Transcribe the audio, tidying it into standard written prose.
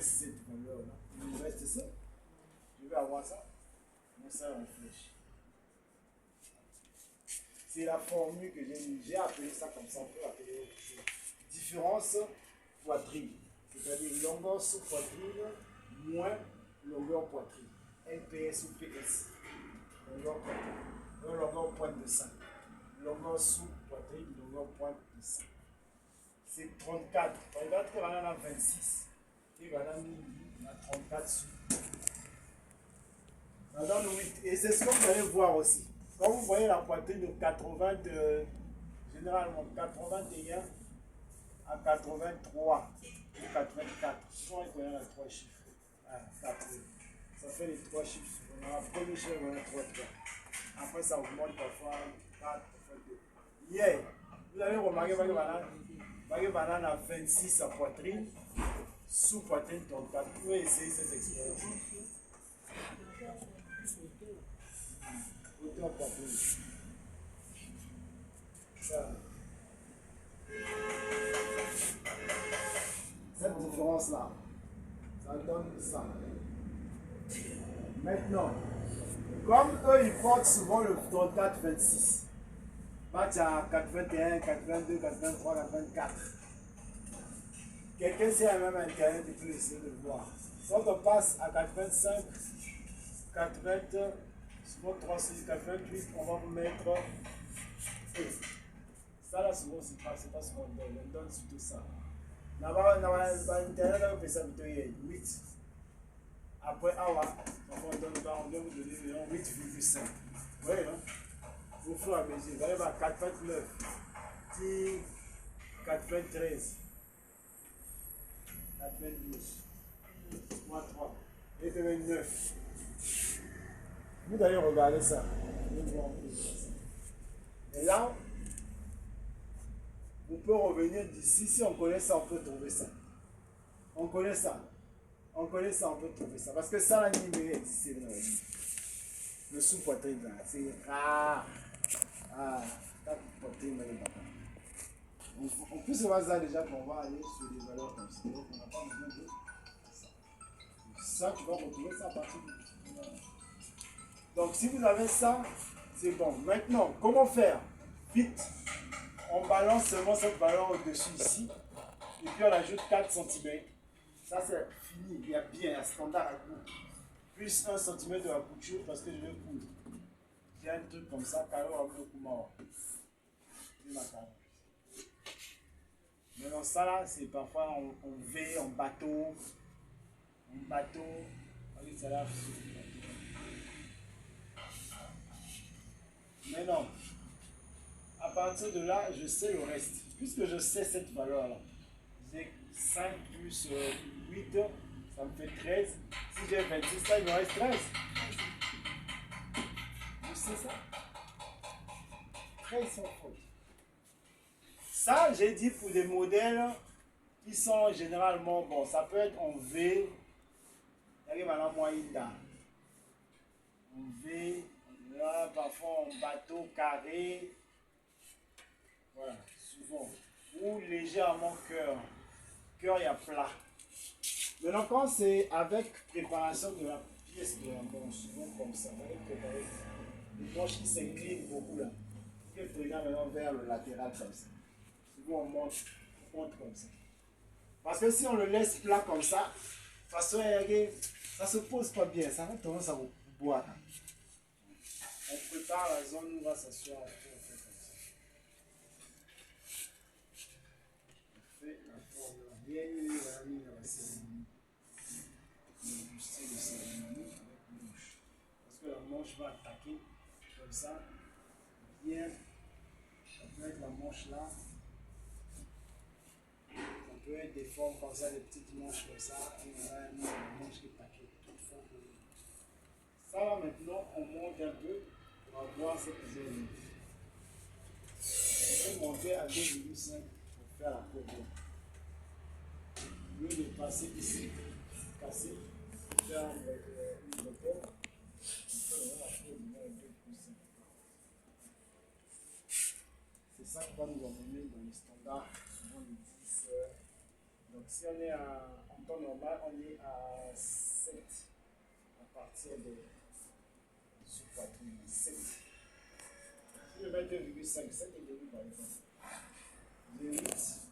reste cette valeur-là. Il me reste ça. Je vais avoir ça. Mais ça réfléchit. C'est la formule que j'ai appelé ça comme ça. On peut appeler autre chose. Différence poitrine. C'est-à-dire longueur sous poitrine moins longueur poitrine. LPS ou PS. Longueur poitrine. Longueur pointe de sang. Longueur sous poitrine, longueur pointe de sang. C'est 34. 34 qui va dans 26. Qui va dans 34 sous. Dans le 8. Et c'est ce que vous allez voir aussi. Quand vous voyez la poitrine de 80, généralement 81 à 83 ou 84, souvent il y a 3 chiffres. Ah, ça fait les 3 chiffres. On a la première chiffre, on a 3. Après ça augmente parfois 4, parfois 2. Hier, vous avez remarqué que banane a 26 à poitrine, sous poitrine 34. Vous pouvez essayer cette expérience. Autant poitrine. Ça. Cette différence-là, ça donne ça. Maintenant, comme eux, ils portent souvent le 34-26. Match à 81, 82, 83, 84. Quelqu'un sait même Internet, il peut essayer de voir. Quand on passe à 85, 80, souvent 36, 88, on va vous mettre. Ça là, souvent, c'est pas ce qu'on donne. On donne surtout ça. Là-bas, dans Internet, on peut ça 8. Après, on doit vous donner 8,5. Oui, non? Au fur et à mesure, vous arrivez à 89, 93, 92, 3, 89. Vous allez regarder ça. Et là, on peut revenir d'ici. Si on connaît ça, on peut trouver ça. On connaît ça. On connaît ça, on peut trouver ça. Parce que ça, là, il existe dans la vie. Le sous-poitrine, là, c'est rare. Ah, on peut se voir ça déjà qu'on va aller sur des valeurs comme ça. Donc, on n'a pas besoin de ça. Ça, tu vas retrouver ça à partir de. Donc, si vous avez ça, c'est bon. Maintenant, comment faire? Vite, on balance seulement cette valeur au-dessus ici. Et puis, on ajoute 4 cm. Ça, c'est fini. Il y a bien un standard à coudre. Plus 1 cm de la couture parce que je vais coudre. J'ai un truc comme ça, carreau avec le mort. Maintenant, ça là, c'est parfois en V, en bateau. En bateau. Avec ça là, maintenant, à partir de là, je sais le reste. Puisque je sais cette valeur là, j'ai 5 plus 8, ça me fait 13. Si j'ai 26, ça, il me reste 13. Je sais ça. 13 sans faute. Ça, j'ai dit pour des modèles qui sont généralement, bon, ça peut être en V, il y a maintenant moyenne dans. En V, là, parfois en bateau carré, voilà, souvent. Ou légèrement cœur. Cœur, il y a plat. Maintenant, quand c'est avec préparation de la pièce de la manche, souvent comme ça, avec préparer les manches qui s'inclinent beaucoup là, qui est maintenant vers le latéral comme ça. Souvent on monte comme ça. Parce que si on le laisse plat comme ça, de toute façon, ça se pose pas bien, ça va tendance à vous boire. On prépare la zone où on va s'asseoir. On fait la forme bien, la cérémonie. On va ajuster le cérémonie avec le manche. Parce que la manche va attaquer comme ça, bien. Ça peut être la manche là. Ça peut être des formes comme ça, des petites manches comme ça. Et on a une manche qui est taquée. Ça va maintenant, on monte un peu pour avoir cette zone. On peut monter à 2,5 pour faire la courbure. Au lieu de passer ici, casser, faire une bretelle, on peut avoir la courbure à 2,5. C'est ça qui va nous emmener dans les standards, souvent les 10. Donc Si on est en temps normal, on est à 7 à partir de sur poitrine. 7. Si je mets 2,5, 7 et demi par exemple. 2,8.